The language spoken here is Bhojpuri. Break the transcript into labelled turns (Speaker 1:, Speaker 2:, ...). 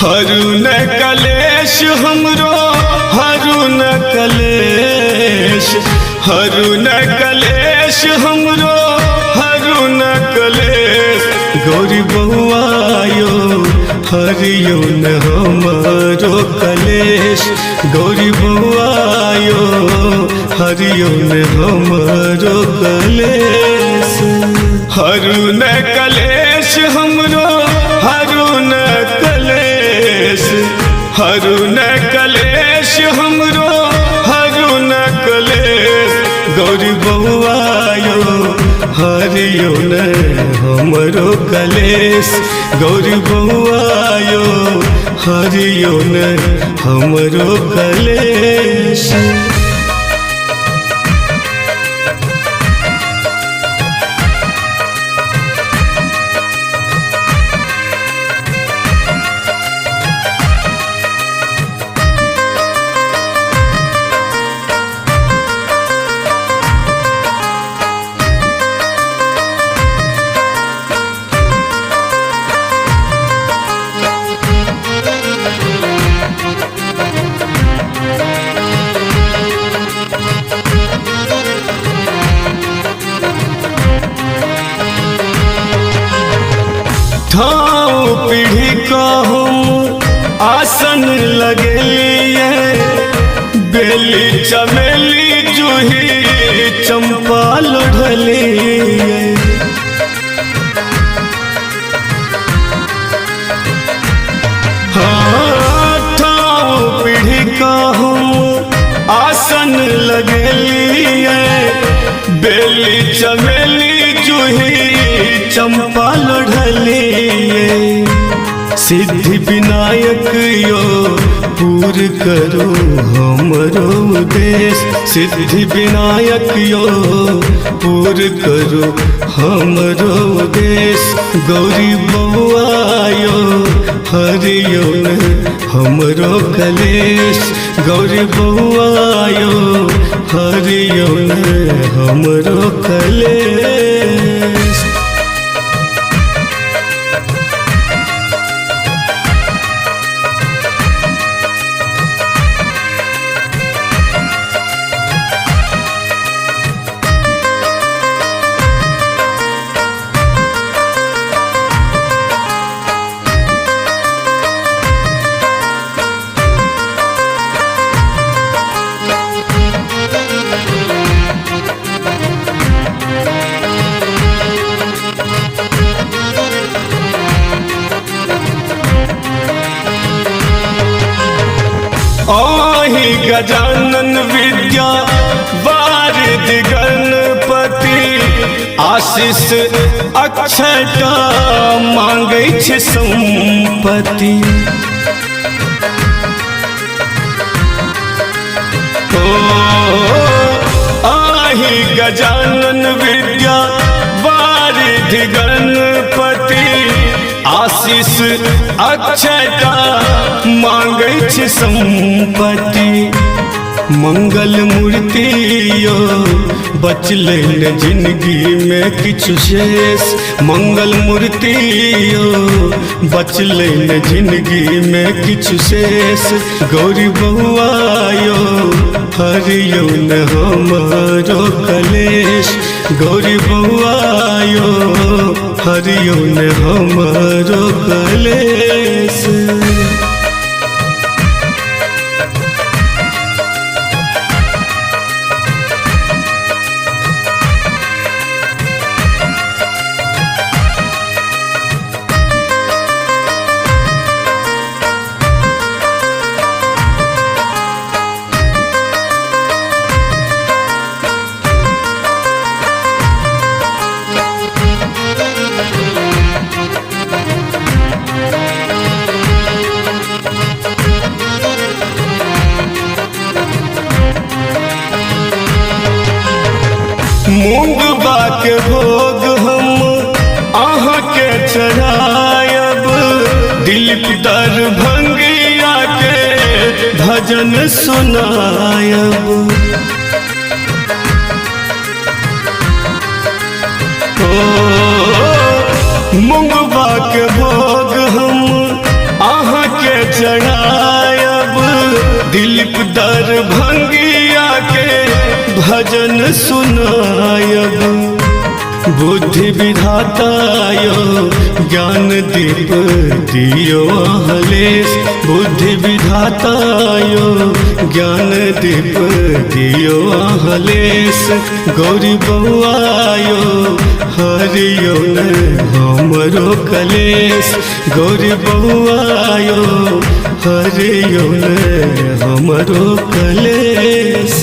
Speaker 1: हरुन कलेश हमरो हरुन कलेश, हरुन कलेश हमरो हरुन कलेश। गौरी बउआ यो हरियो न हमरो कलेश, गौरी बउआ यो हरियो न हमरो कलेश। हरुन कलेश हमरो हरुन कलेश, हरुन कलेश हमरो हरुन कलेश। गौरी बउआ यो हरियो न हमरो कलेश, गौरी बउआ यो हरियो न हमरो कलेश। ठाव पीढ़ी का हम आसन लगेलिए, बेली चमेली जूही चंपा लोढ़लिए। हाँ ठाव पीढ़ी का हम आसन लगेलिए, बेली चमेली जूही चंपा लोढ़लिए। सिद्धि विनायक यो पूर करो हमरो उद्देश, सिद्धि विनायक यो पूर करो हमरो उद्देश। गौरी बउआ यो हरियो न हमरो कलेश, गौरी बउआ यो हरियो न हमरो कलेश। आहि गजानन विद्या वारिद गणपति, आशीष अक्षता मांगै छै संपत्ति। आहि गजानन विद्या वारिद गणपति, आशीष अक्षता मांगै छै संपत्ति। मंगल मूर्ति यो बचलै न जिंदगी में किछु शेष, मंगल मूर्ति यो बचलै न जिंदगी में किछु शेष। गौरी बउआ यो हरियो न हमरो कलेश, गौरी बउआ यो हरियो न हमरो कलेश। मूंगबा के भोग हम आहाँ के चढ़ायब, दिलीप दरभंगिया के भजन सुनायब। मूंगबा के भोग हम आहाँ के भंगिया के भजन सुनायब बुद्धि विधातायो ज्ञान दीप दियो अहलेश बुद्धि विधातायो ज्ञान दीप दियो अहलेश गौरी बउआयो हरियो न हमरो कलेश गौरी बउआयो हरियो न हमरो कलेश।